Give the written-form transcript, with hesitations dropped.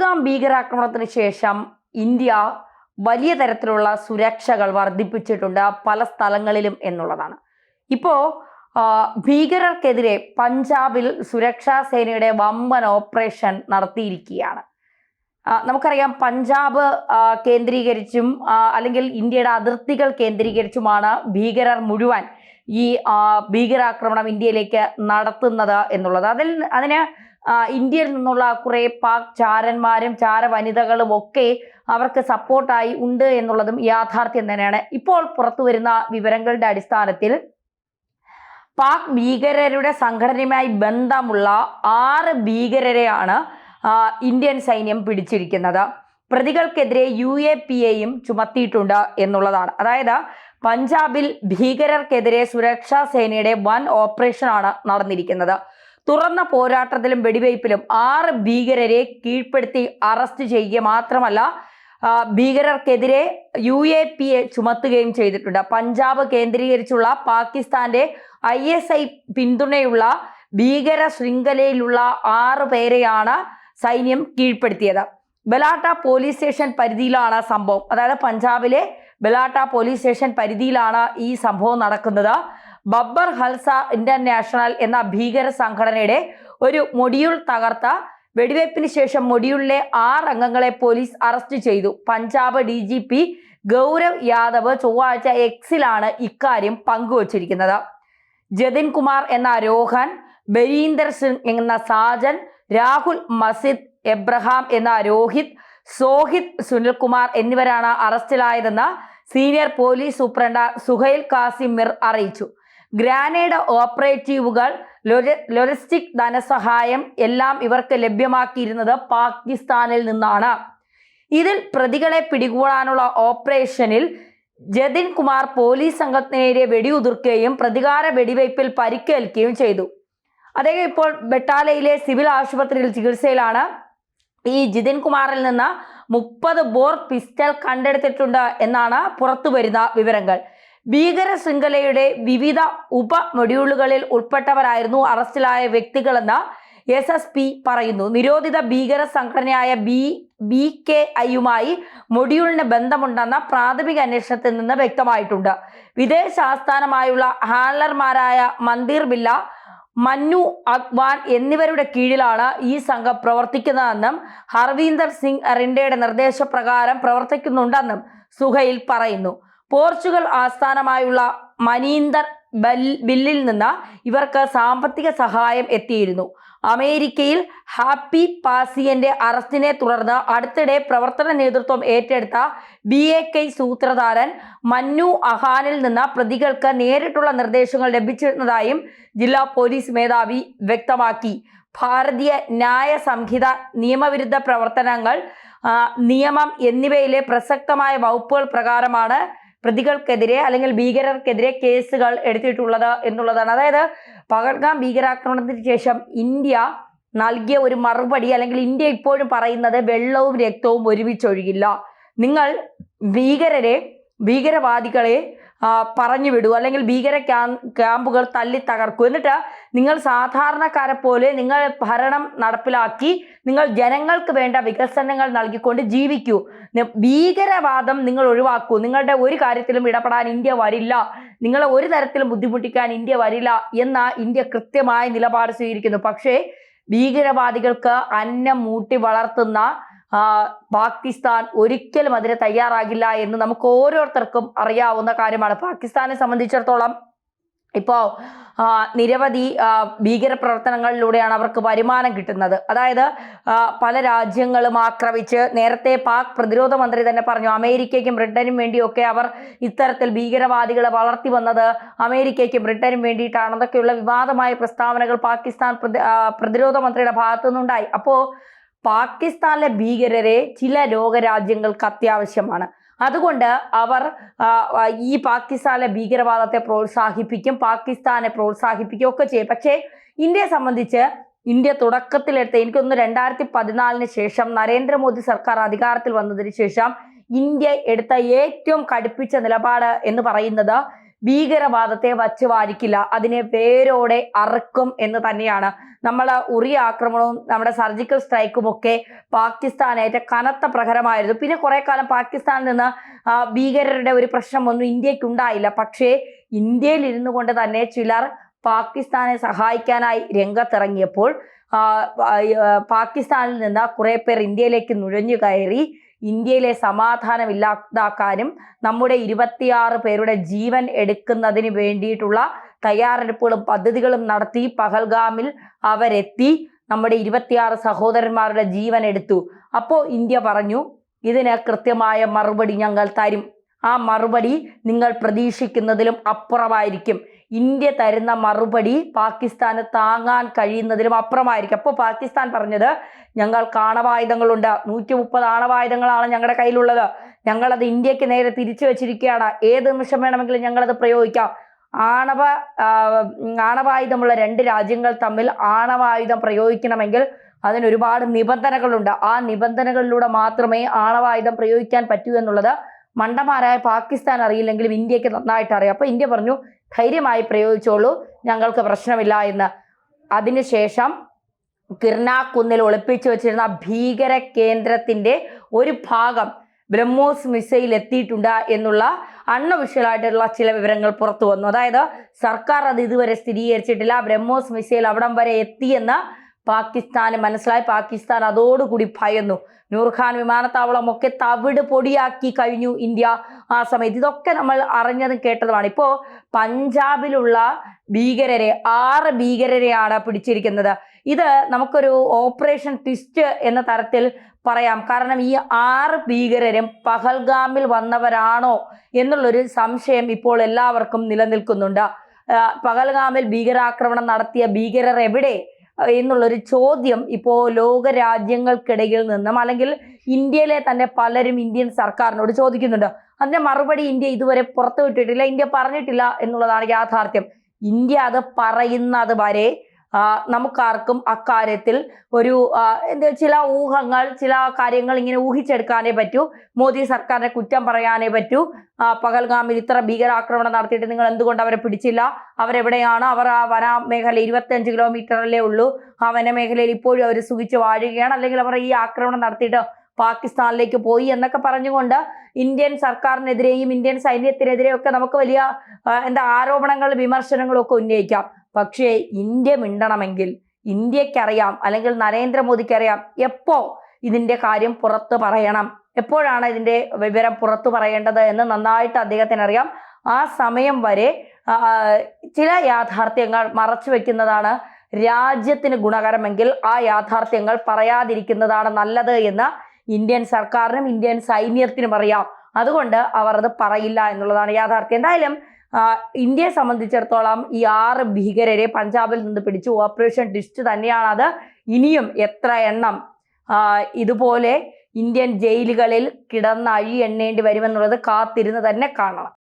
പഹൽഗാം ഭീകരാക്രമണത്തിന് ശേഷം ഇന്ത്യ വലിയ തരത്തിലുള്ള സുരക്ഷകൾ വർദ്ധിപ്പിച്ചിട്ടുണ്ട് പല സ്ഥലങ്ങളിലും എന്നുള്ളതാണ്. ഇപ്പോൾ ഭീകരർക്കെതിരെ പഞ്ചാബിൽ സുരക്ഷാ സേനയുടെ വമ്പൻ ഓപ്പറേഷൻ നടത്തിയിരിക്കുകയാണ്. നമുക്കറിയാം, പഞ്ചാബ് കേന്ദ്രീകരിച്ചും അല്ലെങ്കിൽ ഇന്ത്യയുടെ അതിർത്തികൾ കേന്ദ്രീകരിച്ചുമാണ് ഭീകരർ മുഴുവൻ ഈ ഭീകരാക്രമണം ഇന്ത്യയിലേക്ക് നടത്തുന്നത് എന്നുള്ളത്. അതിന് ഇന്ത്യയിൽ നിന്നുള്ള കുറെ പാക് ചാരന്മാരും ചാരവനിതകളും ഒക്കെ അവർക്ക് സപ്പോർട്ടായി ഉണ്ട് എന്നുള്ളതും യാഥാർത്ഥ്യം തന്നെയാണ്. ഇപ്പോൾ പുറത്തു വരുന്ന വിവരങ്ങളുടെ അടിസ്ഥാനത്തിൽ പാക് ഭീകരരുടെ സംഘടനയുമായി ബന്ധമുള്ള 6 ഭീകരരെയാണ് ഇന്ത്യൻ സൈന്യം പിടിച്ചിരിക്കുന്നത്. പ്രതികൾക്കെതിരെ UAPAയും ചുമത്തിയിട്ടുണ്ട് എന്നുള്ളതാണ്. അതായത് പഞ്ചാബിൽ ഭീകരർക്കെതിരെ സുരക്ഷാ സേനയുടെ വൻ ഓപ്പറേഷനാണ് നടന്നിരിക്കുന്നത്. തുറന്ന പോരാട്ടത്തിലും വെടിവയ്പിലും 6 ഭീകരരെ കീഴ്പ്പെടുത്തി അറസ്റ്റ് ചെയ്യുക മാത്രമല്ല, ഭീകരർക്കെതിരെ UAPA ചുമത്തുകയും ചെയ്തിട്ടുണ്ട്. പഞ്ചാബ് കേന്ദ്രീകരിച്ചുള്ള പാകിസ്ഥാന്റെ ISI പിന്തുണയുള്ള ഭീകര ശൃംഖലയിലുള്ള 6 പേരെയാണ് സൈന്യം കീഴ്പ്പെടുത്തിയത്. ബലാട്ട പോലീസ് സ്റ്റേഷൻ പരിധിയിലാണ് സംഭവം. അതായത് പഞ്ചാബിലെ ബലാട്ട പോലീസ് സ്റ്റേഷൻ പരിധിയിലാണ് ഈ സംഭവം നടക്കുന്നത്. ബബ്ബർ ഹൽസ ഇന്റർനാഷണൽ എന്ന ഭീകര സംഘടനയുടെ ഒരു മൊഡ്യൂൾ തകർത്ത വെടിവയ്പ്പിന് ശേഷം മൊഡ്യൂളിലെ 6 അംഗങ്ങളെ പോലീസ് അറസ്റ്റ് ചെയ്തു. പഞ്ചാബ് DGP ഗൗരവ് യാദവ് ചൊവ്വാഴ്ച എക്സിലാണ് ഇക്കാര്യം പങ്കുവച്ചിരിക്കുന്നത്. ജതിൻ കുമാർ എന്ന രോഹൻ, ബരീന്ദർ സിംഗ് എന്ന സാജൻ, രാഹുൽ മസിദ്, എബ്രഹാം എന്ന രോഹിത്, സോഹിത് സുനിൽകുമാർ എന്നിവരാണ് അറസ്റ്റിലായതെന്ന് senior police superintendent Suhail Kasim Mir അറിയിച്ചു. ഗ്രാനേഡ് ഓപ്പറേറ്റീവുകൾ, ലോജിസ്റ്റിക് ധനസഹായം എല്ലാം ഇവർക്ക് ലഭ്യമാക്കിയിരുന്നത് പാകിസ്ഥാനിൽ നിന്നാണ്. ഇതിൽ പ്രതികളെ പിടികൂടാനുള്ള ഓപ്പറേഷനിൽ ജതിൻ കുമാർ പോലീസ് സംഘത്തിനെതിരെ വെടിയുതിർക്കുകയും പ്രതികാര വെടിവയ്പിൽ പരിക്കേൽക്കുകയും ചെയ്തു. അദ്ദേഹം ഇപ്പോൾ ബട്ടാലയിലെ സിവിൽ ആശുപത്രിയിൽ ചികിത്സയിലാണ്. ഈ ജിതിൻ കുമാറിൽ നിന്ന് 30 ബോർ പിസ്റ്റൾ കണ്ടെടുത്തിട്ടുണ്ട് എന്നാണ് പുറത്തു വരുന്ന വിവരങ്ങൾ. ഭീകര ശൃംഖലയുടെ വിവിധ ഉപ മൊഡ്യൂളുകളിൽ ഉൾപ്പെട്ടവരായിരുന്നു അറസ്റ്റിലായ വ്യക്തികളെന്ന് SSP പറയുന്നു. നിരോധിത ഭീകര സംഘടനയായ BKIയുമായി മൊഡ്യൂളിന് ബന്ധമുണ്ടെന്ന പ്രാഥമിക അന്വേഷണത്തിൽ നിന്ന് വ്യക്തമായിട്ടുണ്ട്. വിദേശ ആസ്ഥാനമായുള്ള ഹാൻഡലർമാരായ മന്ദിർ ബില്ല, മന്നു അഗ്വാൻ എന്നിവരുടെ കീഴിലാണ് ഈ സംഘം പ്രവർത്തിക്കുന്നതെന്നും ഹർവീന്ദർ സിംഗ് റിൻഡയുടെ നിർദ്ദേശപ്രകാരം പ്രവർത്തിക്കുന്നുണ്ടെന്നും സുഹൈൽ പറയുന്നു. പോർച്ചുഗൽ ആസ്ഥാനമായുള്ള മനീന്ദർ ബില്ലിൽ നിന്ന് ഇവർക്ക് സാമ്പത്തിക സഹായം എത്തിയിരുന്നു. അമേരിക്കയിൽ ഹാപ്പി പാസിയന്റെ അറസ്റ്റിനെ തുടർന്ന് അടുത്തിടെ പ്രവർത്തന നേതൃത്വം ഏറ്റെടുത്ത BAK സൂത്രധാരൻ മന്നു അഹാനിൽ നിന്ന് പ്രതികൾക്ക് നേരിട്ടുള്ള നിർദ്ദേശങ്ങൾ ലഭിച്ചിരുന്നതായും ജില്ലാ പോലീസ് മേധാവി വ്യക്തമാക്കി. ഭാരതീയ ന്യായ സംഹിത, നിയമവിരുദ്ധ പ്രവർത്തനങ്ങൾ നിയമം എന്നിവയിലെ പ്രസക്തമായ വകുപ്പുകൾ പ്രകാരമാണ് പ്രതികൾക്കെതിരെ അല്ലെങ്കിൽ ഭീകരർക്കെതിരെ കേസുകൾ എടുത്തിട്ടുള്ളത് എന്നുള്ളതാണ്. അതായത് പഹൽഗാം ഭീകരാക്രമണത്തിന് ശേഷം ഇന്ത്യ നൽകിയ ഒരു മറുപടി, അല്ലെങ്കിൽ ഇന്ത്യ ഇപ്പോഴും പറയുന്നത് വെള്ളവും രക്തവും ഒരുമിച്ചൊഴുകില്ല. നിങ്ങൾ ഭീകരവാദികളെ പറഞ്ഞു വിടൂ, അല്ലെങ്കിൽ ഭീകര ക്യാമ്പുകൾ തല്ലി തകർക്കൂ, എന്നിട്ട് നിങ്ങൾ സാധാരണക്കാരെ പോലെ നിങ്ങൾ ഭരണം നടപ്പിലാക്കി നിങ്ങൾ ജനങ്ങൾക്ക് വേണ്ട വികസനങ്ങൾ നൽകിക്കൊണ്ട് ജീവിക്കൂ. ഭീകരവാദം നിങ്ങൾ ഒഴിവാക്കൂ. നിങ്ങളുടെ ഒരു കാര്യത്തിലും ഇടപെടാൻ ഇന്ത്യ വരില്ല, നിങ്ങളെ ഒരു തരത്തിലും ബുദ്ധിമുട്ടിക്കാൻ ഇന്ത്യ വരില്ല എന്ന ഇന്ത്യ കൃത്യമായ നിലപാട് സ്വീകരിക്കുന്നു. പക്ഷേ ഭീകരവാദികൾക്ക് അന്നം മൂട്ടി വളർത്തുന്ന പാകിസ്ഥാൻ ഒരിക്കലും അതിന് തയ്യാറാകില്ല എന്ന് നമുക്ക് ഓരോരുത്തർക്കും അറിയാവുന്ന കാര്യമാണ്. പാകിസ്ഥാനെ സംബന്ധിച്ചിടത്തോളം ഇപ്പോൾ നിരവധി ഭീകര പ്രവർത്തനങ്ങളിലൂടെയാണ് അവർക്ക് വരുമാനം കിട്ടുന്നത്. അതായത് പല രാജ്യങ്ങളും ആക്രമിച്ച്, നേരത്തെ പാക് പ്രതിരോധ മന്ത്രി തന്നെ പറഞ്ഞു, അമേരിക്കയ്ക്കും ബ്രിട്ടനും വേണ്ടിയൊക്കെ അവർ ഇത്തരത്തിൽ ഭീകരവാദികളെ വളർത്തി വന്നത് അമേരിക്കയ്ക്കും ബ്രിട്ടനും വേണ്ടിയിട്ടാണെന്നൊക്കെയുള്ള വിവാദമായ പ്രസ്താവനകൾ പാകിസ്ഥാൻ പ്രതിരോധ മന്ത്രിയുടെ ഭാഗത്തു നിന്നുണ്ടായി. അപ്പോൾ പാകിസ്ഥാനിലെ ഭീകരരെ ചില ലോകരാജ്യങ്ങൾക്ക് അത്യാവശ്യമാണ്. അതുകൊണ്ട് അവർ ഈ പാകിസ്ഥാനിലെ ഭീകരവാദത്തെ പ്രോത്സാഹിപ്പിക്കും, പാകിസ്ഥാനെ പ്രോത്സാഹിപ്പിക്കും ഒക്കെ ചെയ്യും. പക്ഷേ ഇന്ത്യയെ സംബന്ധിച്ച് ഇന്ത്യ തുടക്കത്തിലെടുത്ത, എനിക്കൊന്ന് 2014 ശേഷം നരേന്ദ്രമോദി സർക്കാർ അധികാരത്തിൽ വന്നതിന് ശേഷം ഇന്ത്യ എടുത്ത ഏറ്റവും കടുപ്പിച്ച നിലപാട് എന്ന് പറയുന്നത് ഭീകരവാദത്തെ വച്ച് വാഴിക്കില്ല, അതിനെ വേരോടെ അറുക്കും എന്ന് തന്നെയാണ്. നമ്മൾ ഉറി ആക്രമണവും നമ്മുടെ സർജിക്കൽ സ്ട്രൈക്കും ഒക്കെ പാകിസ്ഥാനേറ്റ കനത്ത പ്രഹരമായിരുന്നു. പിന്നെ കുറെ കാലം പാകിസ്ഥാനിൽ നിന്ന് ഭീകരരുടെ ഒരു പ്രശ്നമൊന്നും ഇന്ത്യക്ക് ഉണ്ടായില്ല. പക്ഷേ ഇന്ത്യയിൽ ഇരുന്നു കൊണ്ട് തന്നെ ചിലർ പാകിസ്ഥാനെ സഹായിക്കാനായി രംഗത്തിറങ്ങിയപ്പോൾ പാകിസ്ഥാനിൽ നിന്ന് കുറെ പേർ ഇന്ത്യയിലേക്ക് നുഴഞ്ഞു കയറി ഇന്ത്യയിലെ സമാധാനം ഇല്ലാതാക്കാനും നമ്മുടെ 26 പേരുടെ ജീവൻ എടുക്കുന്നതിന് വേണ്ടിയിട്ടുള്ള തയ്യാറെടുപ്പുകളും പദ്ധതികളും നടത്തി പഹൽഗാമിൽ അവരെത്തി നമ്മുടെ 26 സഹോദരന്മാരുടെ ജീവൻ എടുത്തു. അപ്പോൾ ഇന്ത്യ പറഞ്ഞു, ഇതിന് കൃത്യമായ മറുപടി ഞങ്ങൾ തരും. ആ മറുപടി നിങ്ങൾ പ്രതീക്ഷിക്കുന്നതിലും അപ്പുറമായിരിക്കും. ഇന്ത്യ തരുന്ന മറുപടി പാകിസ്ഥാന് താങ്ങാൻ കഴിയുന്നതിലും അപ്പുറമായിരിക്കും. അപ്പോൾ പാകിസ്ഥാൻ പറഞ്ഞത്, ഞങ്ങൾക്ക് ആണവായുധങ്ങളുണ്ട്, 130 ആണവായുധങ്ങളാണ് ഞങ്ങളുടെ കയ്യിലുള്ളത്, ഞങ്ങളത് ഇന്ത്യക്ക് നേരെ തിരിച്ചു വെച്ചിരിക്കുകയാണ്, ഏത് നിമിഷം വേണമെങ്കിലും ഞങ്ങളത് പ്രയോഗിക്കാം. ആണവായുധമുള്ള 2 രാജ്യങ്ങൾ തമ്മിൽ ആണവായുധം പ്രയോഗിക്കണമെങ്കിൽ അതിനൊരുപാട് നിബന്ധനകളുണ്ട്. ആ നിബന്ധനകളിലൂടെ മാത്രമേ ആണവായുധം പ്രയോഗിക്കാൻ പറ്റൂ എന്നുള്ളത് മണ്ടന്മാരായ പാകിസ്ഥാൻ അറിയില്ലെങ്കിലും ഇന്ത്യക്ക് നന്നായിട്ട് അറിയാം. അപ്പോൾ ഇന്ത്യ പറഞ്ഞു, ധൈര്യമായി പ്രയോഗിച്ചോളൂ, ഞങ്ങൾക്ക് പ്രശ്നമില്ല എന്ന്. അതിനുശേഷം കിർനാക്കുന്നിൽ ഒളിപ്പിച്ചു വെച്ചിരുന്ന ഭീകര കേന്ദ്രത്തിന്റെ ഒരു ഭാഗം ബ്രഹ്മോസ് മിസൈൽ എത്തിയിട്ടുണ്ട് എന്നുള്ള അൺഒഫീഷ്യലായിട്ടുള്ള ചില വിവരങ്ങൾ പുറത്തു വന്നു. അതായത് സർക്കാർ അത് ഇതുവരെ സ്ഥിരീകരിച്ചിട്ടില്ല. ബ്രഹ്മോസ് മിസൈൽ അവിടം വരെ എത്തിയെന്ന് പാകിസ്ഥാന് മനസ്സിലായി. പാകിസ്ഥാൻ അതോടുകൂടി ഭയന്നു. നൂർഖാൻ വിമാനത്താവളം ഒക്കെ തവിട് പൊടിയാക്കി കഴിഞ്ഞു ഇന്ത്യ ആ സമയത്ത്. ഇതൊക്കെ നമ്മൾ അറിഞ്ഞതും കേട്ടതുമാണ്. ഇപ്പോൾ പഞ്ചാബിലുള്ള ഭീകരരെ 6 ഭീകരരെയാണ് പിടിച്ചിരിക്കുന്നത്. ഇത് നമുക്കൊരു ഓപ്പറേഷൻ ട്വിസ്റ്റ് എന്ന തരത്തിൽ പറയാം. കാരണം ഈ 6 ഭീകരരും പഹൽഗാമിൽ വന്നവരാണോ എന്നുള്ളൊരു സംശയം ഇപ്പോൾ എല്ലാവർക്കും നിലനിൽക്കുന്നുണ്ട്. പഹൽഗാമിൽ ഭീകരാക്രമണം നടത്തിയ ഭീകരർ എവിടെ എന്നുള്ളൊരു ചോദ്യം ഇപ്പോൾ ലോക രാജ്യങ്ങൾക്കിടയിൽ നിന്നും അല്ലെങ്കിൽ ഇന്ത്യയിലെ തന്നെ പലരും ഇന്ത്യൻ സർക്കാരിനോട് ചോദിക്കുന്നുണ്ട്. അതിന്റെ മറുപടി ഇന്ത്യ ഇതുവരെ പുറത്തുവിട്ടിട്ടില്ല, ഇന്ത്യ പറഞ്ഞിട്ടില്ല എന്നുള്ളതാണ് യാഥാർത്ഥ്യം. ഇന്ത്യ അത് പറയുന്നത് വരെ നമുക്കാർക്കും അക്കാര്യത്തിൽ ഒരു ചില ഊഹങ്ങൾ, ചില കാര്യങ്ങൾ ഇങ്ങനെ ഊഹിച്ചെടുക്കാനേ പറ്റൂ. മോദി സർക്കാരിനെ കുറ്റം പറയാനേ പറ്റൂ. പഹൽഗാമിൽ ഇത്ര ഭീകരാക്രമണം നടത്തിയിട്ട് നിങ്ങൾ എന്തുകൊണ്ട് അവരെ പിടിച്ചില്ല, അവരെവിടെയാണ്, അവർ ആ വനമേഖല 25 കിലോമീറ്ററിലേ ഉള്ളൂ, ആ വനമേഖലയിൽ ഇപ്പോഴും അവർ സുഖിച്ച് വാഴുകയാണ്, അല്ലെങ്കിൽ അവർ ഈ ആക്രമണം നടത്തിയിട്ട് പാകിസ്ഥാനിലേക്ക് പോയി എന്നൊക്കെ പറഞ്ഞുകൊണ്ട് ഇന്ത്യൻ സർക്കാരിനെതിരെയും ഇന്ത്യൻ സൈന്യത്തിനെതിരെയും ഒക്കെ നമുക്ക് വലിയ ആരോപണങ്ങളും വിമർശനങ്ങളും ഒക്കെ ഉന്നയിക്കാം. പക്ഷേ ഇന്ത്യ മിണ്ടണമെങ്കിൽ ഇന്ത്യക്കറിയാം, അല്ലെങ്കിൽ നരേന്ദ്രമോദിക്കറിയാം എപ്പോ ഇതിന്റെ കാര്യം പുറത്തു പറയണം, എപ്പോഴാണ് ഇതിന്റെ വിവരം പുറത്തു പറയേണ്ടത് എന്ന് നന്നായിട്ട് അദ്ദേഹത്തിന് അറിയാം. ആ സമയം വരെ ചില യാഥാർത്ഥ്യങ്ങൾ മറച്ചു വെക്കുന്നതാണ് രാജ്യത്തിന് ഗുണകരമെങ്കിൽ ആ യാഥാർത്ഥ്യങ്ങൾ പറയാതിരിക്കുന്നതാണ് നല്ലത് എന്ന് ഇന്ത്യൻ സർക്കാരിനും ഇന്ത്യൻ സൈന്യത്തിനും അറിയാം. അതുകൊണ്ട് അവർ അത് പറയില്ല എന്നുള്ളതാണ് യാഥാർത്ഥ്യം. എന്തായാലും ഇന്ത്യയെ സംബന്ധിച്ചിടത്തോളം ഈ 6 ഭീകരരെ പഞ്ചാബിൽ നിന്ന് പിടിച്ചു. ഓപ്പറേഷൻ ട്വിസ്റ്റ് തന്നെയാണ് അത്. ഇനിയും എത്ര എണ്ണം ഇതുപോലെ ഇന്ത്യൻ ജയിലുകളിൽ കിടന്ന് അഴി എണ്ണേണ്ടി വരുമെന്നുള്ളത് കാത്തിരുന്ന് തന്നെ കാണണം.